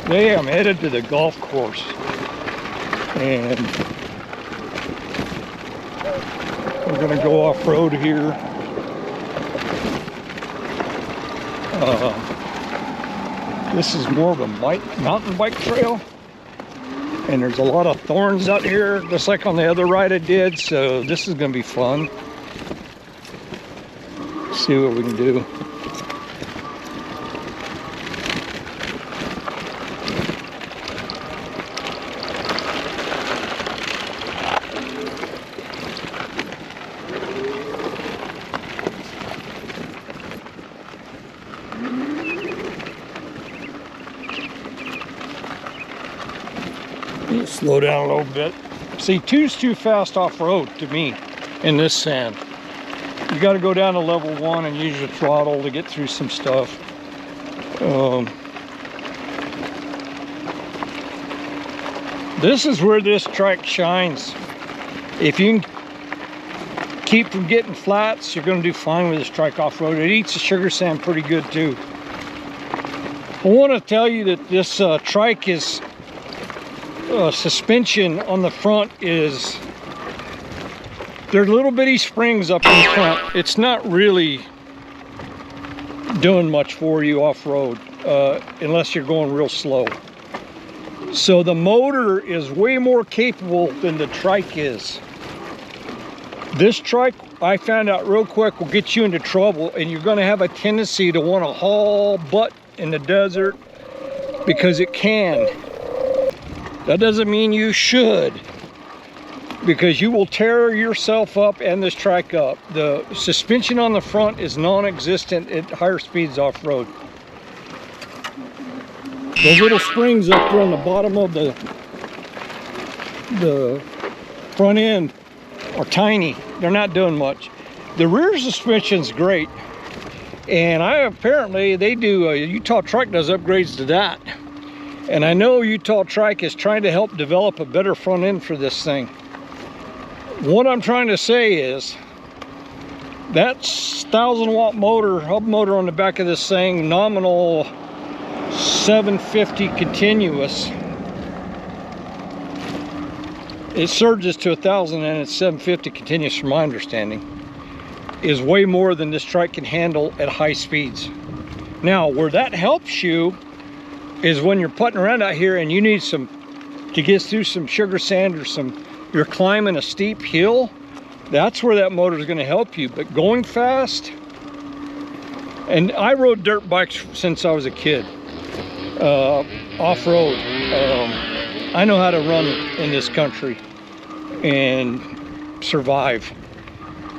Today I'm headed to the golf course, and we're going to go off-road here. This is more of a mountain bike trail, and there's a lot of thorns out here, just like on the other ride I did, so this is going to be fun. See what we can do. Slow down a little bit. See, 2's too fast off-road to me in this sand. You got to go down to level 1 and use your throttle to get through some stuff. This is where this trike shines. If you can keep from getting flats, you're going to do fine with this trike off-road. It eats the sugar sand pretty good too. I want to tell you that this trike is suspension on the front is, there's little bitty springs up in front. It's not really doing much for you off-road unless you're going real slow. So the motor is way more capable than the trike is. This trike, I found out real quick, will get you into trouble, and you're going to have a tendency to want to haul butt in the desert because it can. That doesn't mean you should, because you will tear yourself up and this trike up. The suspension on the front is non-existent at higher speeds off-road. Those little springs up there on the bottom of the front end are tiny. They're not doing much. The rear suspension's great, and apparently they do, Utah Trike does upgrades to that. And I know Utah Trike is trying to help develop a better front end for this thing. What I'm trying to say is that 1,000-watt motor, hub motor on the back of this thing, nominal 750 continuous. It surges to 1,000 and it's 750 continuous from my understanding. Is way more than this trike can handle at high speeds. Now, where that helps you is when you're putting around out here and you need to get through some sugar sand or you're climbing a steep hill. That's where that motor is going to help you. But going fast, and I rode dirt bikes since I was a kid, off-road. I know how to run in this country and survive.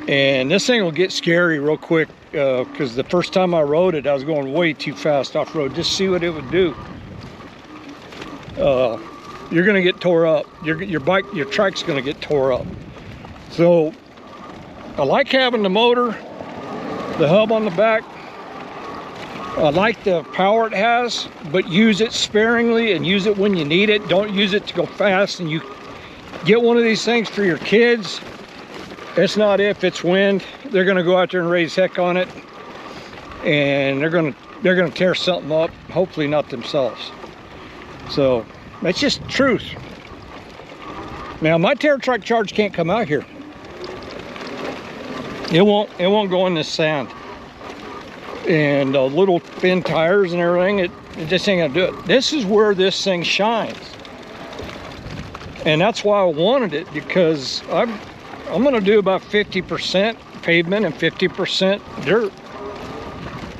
And this thing will get scary real quick, because the first time I rode it, I was going way too fast off-road. Just see what it would do. You're gonna get tore up. Your trike's gonna get tore up. So I like having the motor, the hub on the back. I like the power it has, but use it sparingly and use it when you need it. Don't use it to go fast. And you get one of these things for your kids. It's not if, it's when. They're gonna go out there and raise heck on it, and they're gonna tear something up, hopefully not themselves. So that's just truth. Now my TerraTrike Charge can't come out here. It won't go in this sand. And little thin tires and everything, it just ain't gonna do it. This is where this thing shines. And that's why I wanted it, because I'm gonna do about 50% pavement and 50% dirt.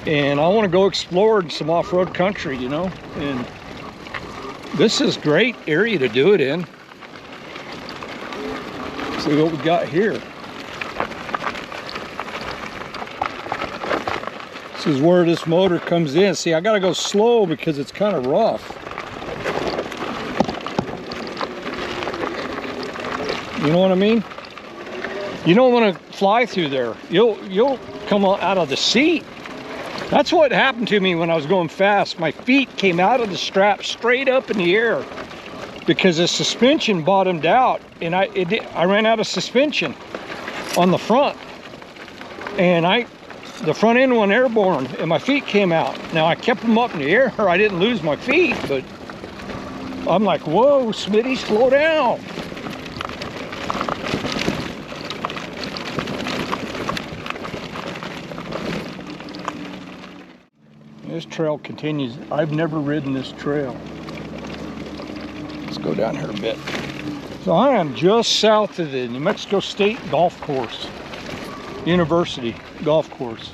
And I wanna go explore in some off-road country, you know? And this is a great area to do it in. See what we got here. This is where this motor comes in. See, I gotta go slow because it's kind of rough. You know what I mean? You don't want to fly through there. You'll come out of the seat. That's what happened to me when I was going fast. My feet came out of the strap straight up in the air because the suspension bottomed out, and I ran out of suspension on the front. and the front end went airborne and my feet came out. Now I kept them up in the air, I didn't lose my feet, but I'm like, whoa, Smitty, slow down. This trail continues. I've never ridden this trail. Let's go down here a bit. So I am just south of the New Mexico State Golf Course, University Golf Course.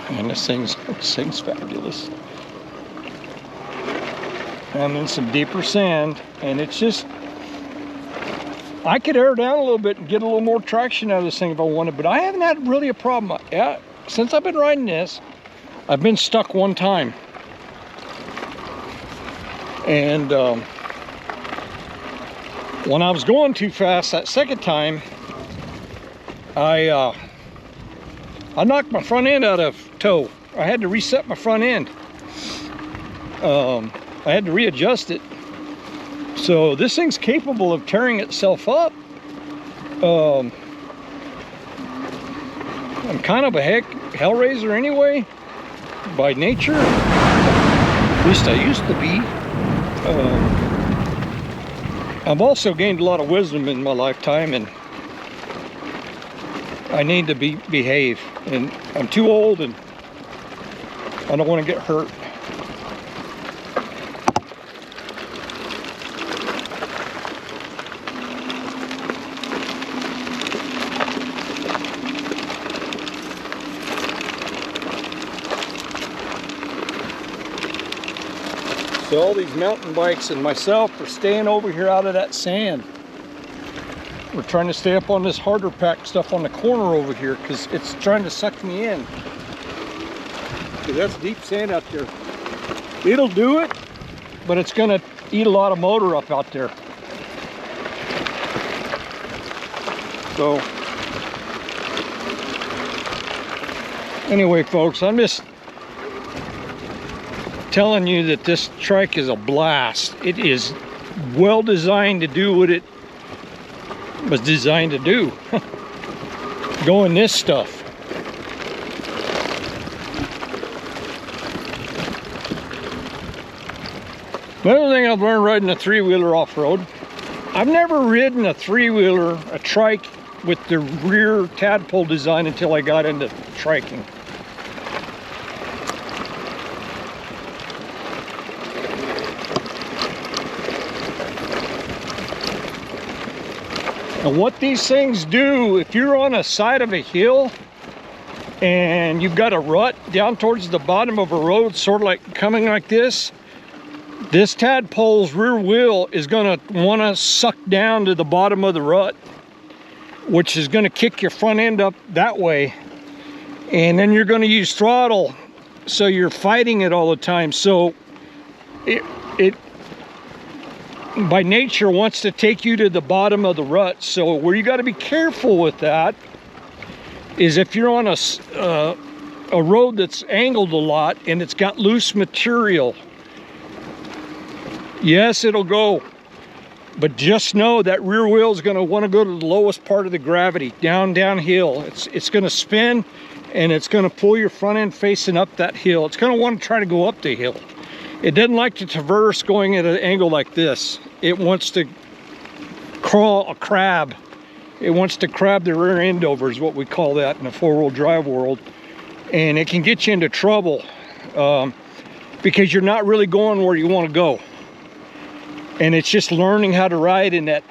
And this thing's fabulous. I'm in some deeper sand, and it's just, I could air down a little bit and get a little more traction out of this thing if I wanted, but I haven't had really a problem. Since I've been riding this, I've been stuck one time. And when I was going too fast that second time, I knocked my front end out of tow. I had to reset my front end. I had to readjust it. So this thing's capable of tearing itself up. I'm kind of a hellraiser anyway, by nature. At least I used to be. I've also gained a lot of wisdom in my lifetime, and I need to behave. And I'm too old, and I don't want to get hurt. So all these mountain bikes and myself are staying over here out of that sand. We're trying to stay up on this harder pack stuff on the corner over here because it's trying to suck me in. That's deep sand out there. It'll do it, but it's gonna eat a lot of motor up out there. So anyway, folks, I'm just telling you that this trike is a blast. It is well designed to do what it was designed to do. Going this stuff. Another thing I've learned riding a three-wheeler off-road, I've never ridden a three-wheeler, a trike, with the rear tadpole design until I got into triking. And what these things do, if you're on a side of a hill and you've got a rut down towards the bottom of a road, sort of like coming like this tadpole's rear wheel is going to want to suck down to the bottom of the rut, which is going to kick your front end up that way. And then you're going to use throttle, so you're fighting it all the time. So it by nature wants to take you to the bottom of the rut. So where you got to be careful with that is if you're on a road that's angled a lot and it's got loose material. Yes, it'll go, but just know that rear wheel is going to want to go to the lowest part of the gravity, downhill. It's going to spin, and it's going to pull your front end facing up that hill. It's going to want to try to go up the hill. It doesn't like to traverse going at an angle like this. It wants to crawl a crab. It wants to crab the rear end over, is what we call that in the four-wheel drive world. And it can get you into trouble because you're not really going where you want to go. And it's just learning how to ride in that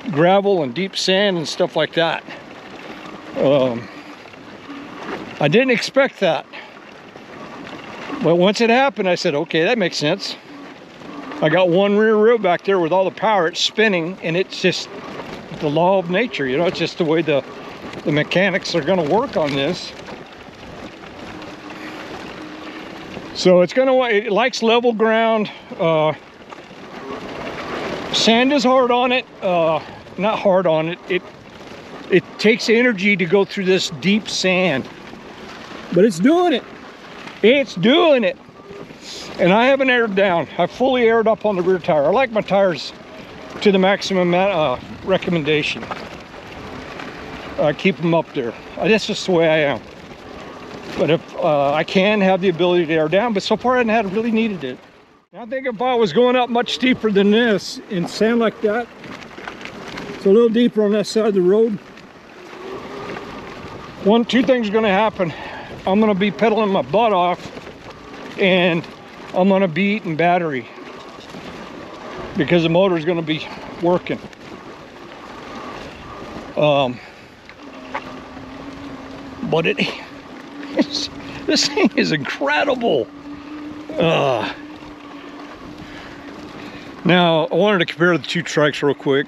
gravel and deep sand and stuff like that. I didn't expect that. But once it happened, I said, okay, that makes sense. I got one rear wheel back there with all the power. It's spinning, and it's just the law of nature. You know, it's just the way the mechanics are going to work on this. So it's gonna, it likes level ground. Sand is hard on it, not hard on it. It takes energy to go through this deep sand, but it's doing it. It's doing it. And I haven't aired down. I fully aired up on the rear tire. I like my tires to the maximum recommendation. I keep them up there. That's just the way I am. But if I can have the ability to air down, but so far I hadn't really needed it. I think if I was going up much steeper than this in sand like that, it's a little deeper on that side of the road, two things are going to happen. I'm going to be pedaling my butt off, and I'm going to be eating battery because the motor is going to be working. But this thing is incredible. Now I wanted to compare the two trikes real quick.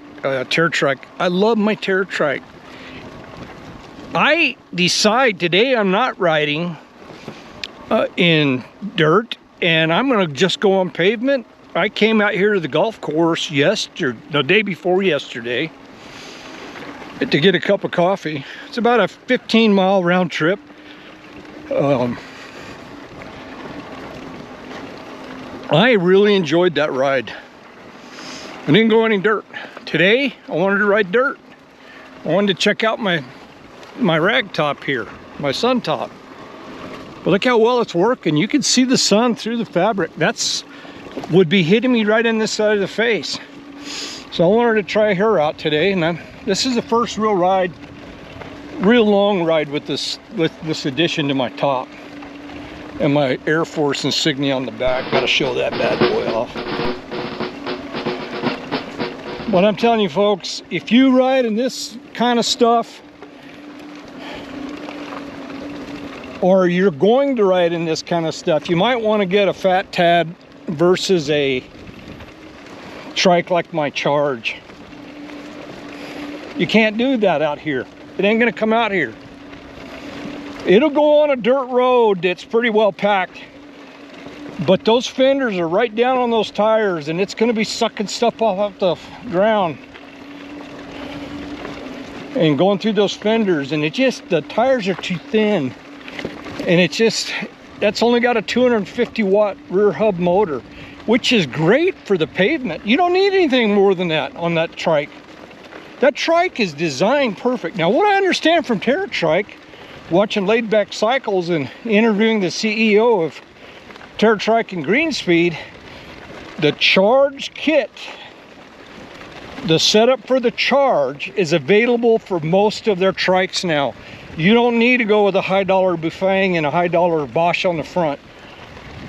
Terra trike. I love my Terra trike. I decide today I'm not riding in dirt, and I'm gonna just go on pavement. I came out here to the golf course the day before yesterday to get a cup of coffee. It's about a 15-mile round trip. I really enjoyed that ride. I didn't go any dirt. Today, I wanted to ride dirt. I wanted to check out my rag top here, my sun top. But look how well it's working. You can see the sun through the fabric. Would be hitting me right in this side of the face. So I wanted to try her out today, and this is the first real long ride with this addition to my top. And my Air Force insignia on the back. Gotta show that bad boy off. But I'm telling you folks, if you ride in this kind of stuff, or you're going to ride in this kind of stuff, you might want to get a Fat Tad versus a trike like my Charge. You can't do that out here. It ain't gonna come out here. It'll go on a dirt road that's pretty well packed, but those fenders are right down on those tires, and it's gonna be sucking stuff off the ground and going through those fenders, and the tires are too thin, and that's only got a 250 watt rear hub motor, which is great for the pavement. You don't need anything more than that on that trike. That trike is designed perfect. Now, what I understand from Terra Trike, watching Laid Back Cycles and interviewing the CEO of Terra Trike and Greenspeed, the Charge kit, the setup for the Charge is available for most of their trikes now. You don't need to go with a high dollar Bufang and a high dollar Bosch on the front.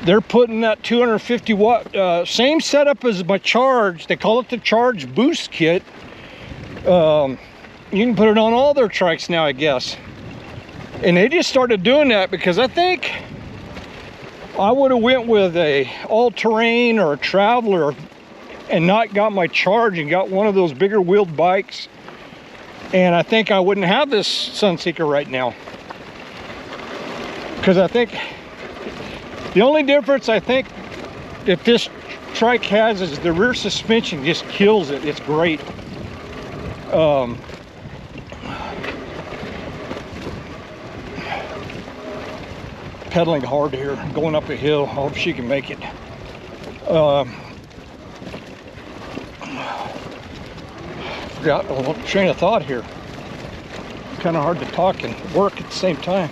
They're putting that 250 watt, same setup as my Charge. They call it the Charge Boost Kit. You can put it on all their trikes now, I guess. And they just started doing that because I think I would have went with a all-terrain or a Traveler and not got my Charge and got one of those bigger wheeled bikes. And I think I wouldn't have this Sunseeker right now. Because I think the only difference I think if this trike has is the rear suspension just kills it. It's great. Pedaling hard here, going up a hill. I hope she can make it. Forgot a train of thought here. Kind of hard to talk and work at the same time.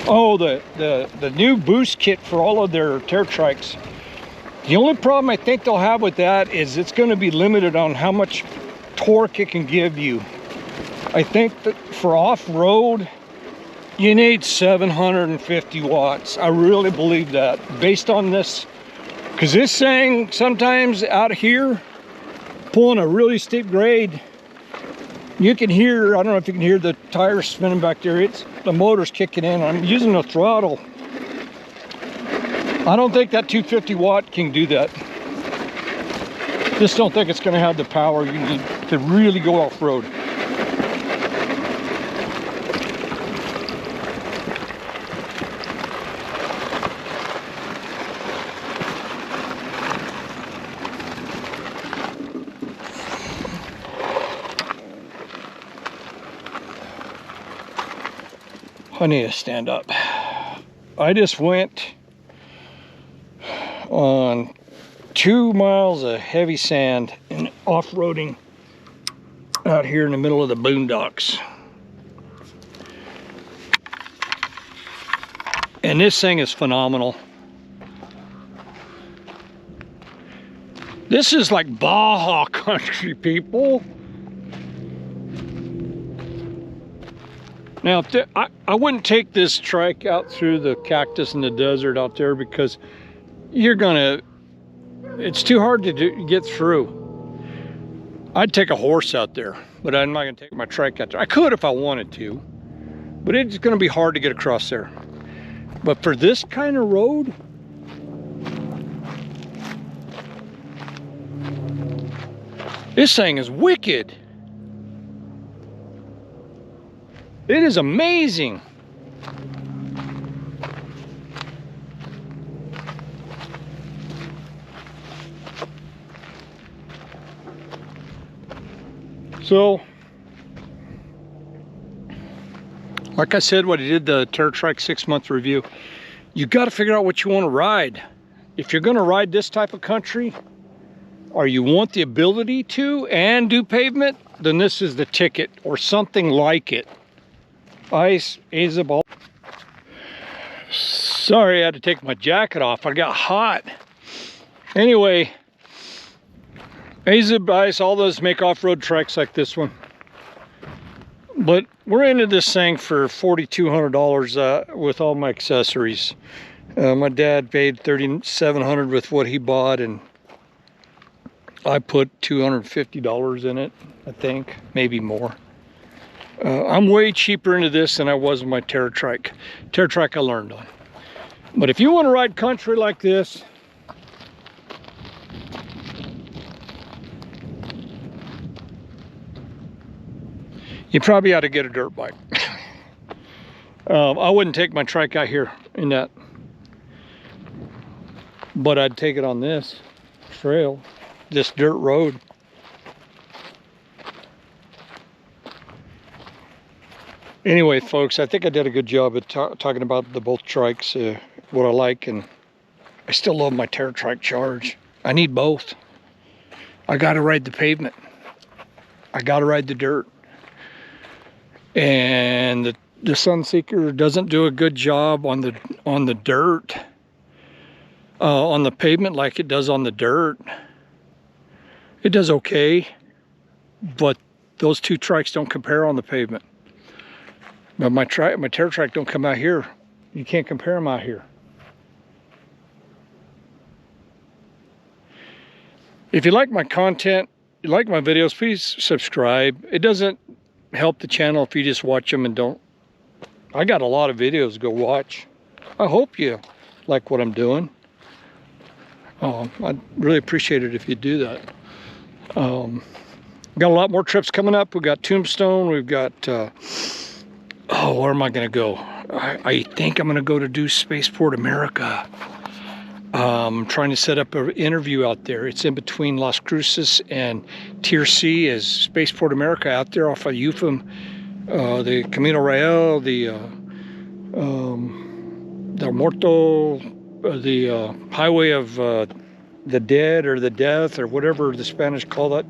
Oh, the new boost kit for all of their Terra trikes. The only problem I think they'll have with that is it's going to be limited on how much torque it can give you. I think that for off-road, you need 750 watts. I really believe that based on this, because this thing sometimes out here pulling a really steep grade, you can hear, I don't know if you can hear the tires spinning back there. The motor's kicking in. I'm using the throttle. I don't think that 250 watt can do that. Just don't think it's going to have the power you need to really go off-road. I need to stand up. I just went on 2 miles of heavy sand and off-roading out here in the middle of the boondocks. And this thing is phenomenal. This is like Baja country, people. Now, I wouldn't take this trike out through the cactus in the desert out there because it's too hard to get through. I'd take a horse out there, but I'm not gonna take my trike out there. I could if I wanted to, but it's gonna be hard to get across there. But for this kind of road, this thing is wicked. It is amazing. So, like I said, when I did the TerraTrike 6-month review, you got to figure out what you want to ride. If you're going to ride this type of country, or you want the ability to and do pavement, then this is the ticket, or something like it. Isabel. Sorry, I had to take my jacket off. I got hot. Anyway, Ice, all those make off-road treks like this one. But we're into this thing for $4,200 with all my accessories. My dad paid $3,700 with what he bought, and I put $250 in it, I think, maybe more. I'm way cheaper into this than I was with my TerraTrike. TerraTrike I learned on. But if you want to ride country like this, you probably ought to get a dirt bike. I wouldn't take my trike out here in that, but I'd take it on this trail, this dirt road. Anyway, folks, I think I did a good job at talking about both trikes, what I like, and I still love my TerraTrike Charge. I need both. I gotta ride the pavement. I gotta ride the dirt. And the Sunseeker doesn't do a good job on the dirt, on the pavement like it does on the dirt. It does okay, but those two trikes don't compare on the pavement. But my TerraTrike don't come out here. You can't compare them out here. If you like my content, you like my videos, please subscribe. It doesn't help the channel if you just watch them and don't. I got a lot of videos to go watch. I hope you like what I'm doing. I'd really appreciate it if you do that. Got a lot more trips coming up. We've got Tombstone. We've got, where am I going to go? I think I'm going to go to do Spaceport America. I'm trying to set up an interview out there. It's in between Las Cruces and Tier C is Spaceport America out there off of UFM, the Camino Real, the Muerto, the highway of the dead or the death or whatever the Spanish call that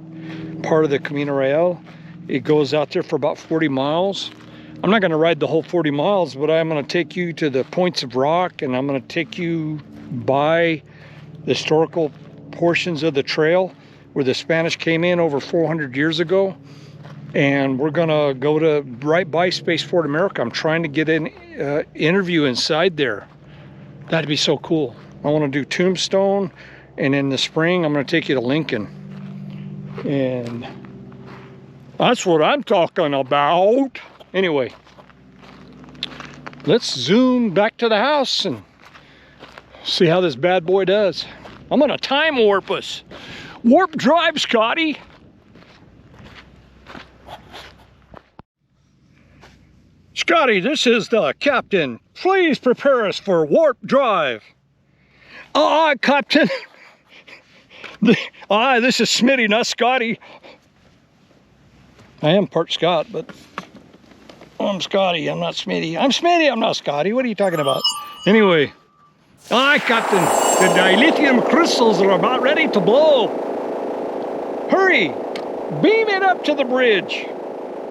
part of the Camino Real. It goes out there for about 40 miles. I'm not going to ride the whole 40 miles, but I'm going to take you to the points of rock, and I'm going to take you by the historical portions of the trail where the Spanish came in over 400 years ago. And we're gonna go to right by Spaceport America. I'm trying to get an interview inside there. That'd be so cool. I want to do Tombstone, and in the spring I'm going to take you to Lincoln, and that's what I'm talking about. Anyway, let's zoom back to the house and see how this bad boy does. I'm gonna time warp us. Warp drive, Scotty. Scotty, this is the captain. Please prepare us for warp drive. Aye, Captain. Aye, this is Smitty, not Scotty. I am part Scot, but Oh, I'm Scotty. I'm not Smitty. I'm Smitty. I'm not Scotty. What are you talking about? Anyway. Aye, Captain. The dilithium crystals are about ready to blow. Hurry. Beam it up to the bridge.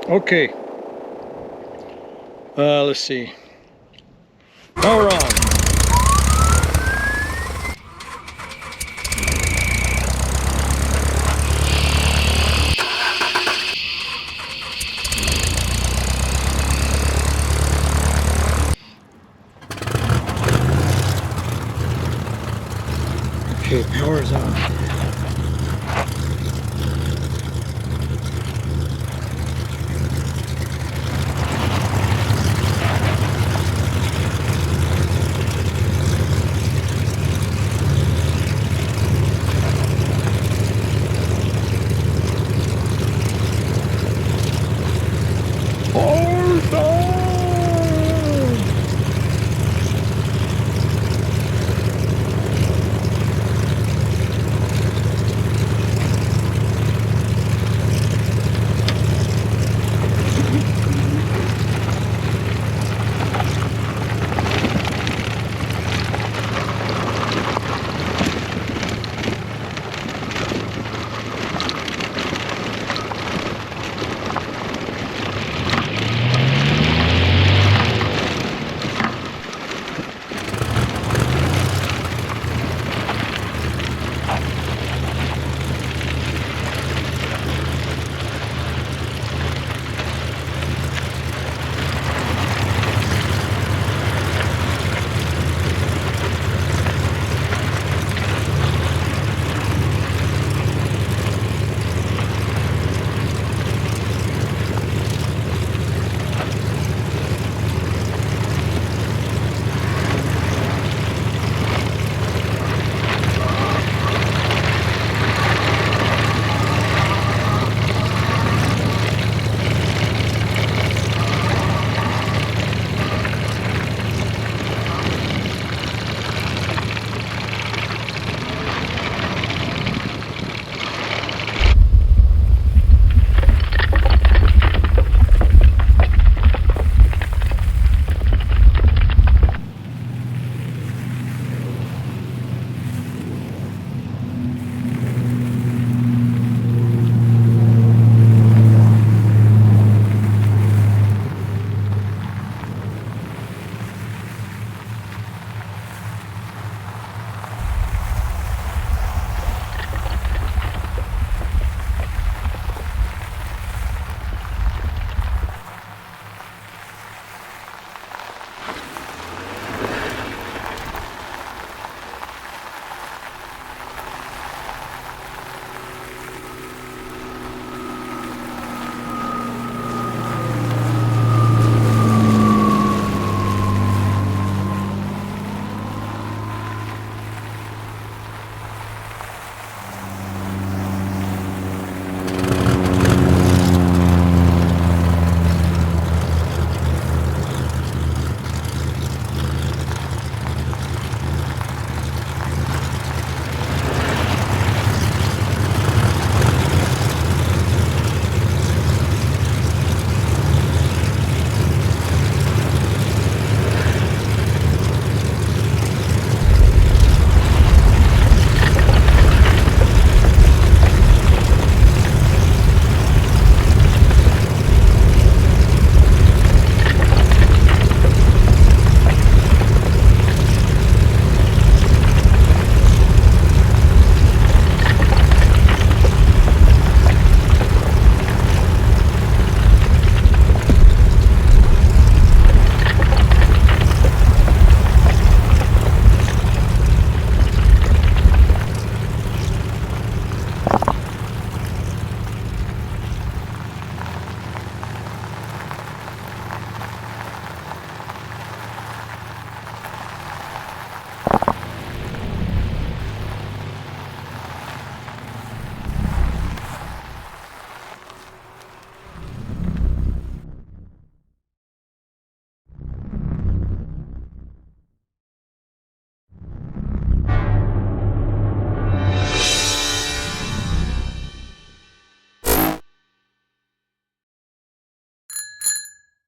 Okay. Let's see. Power on. Okay, power's on.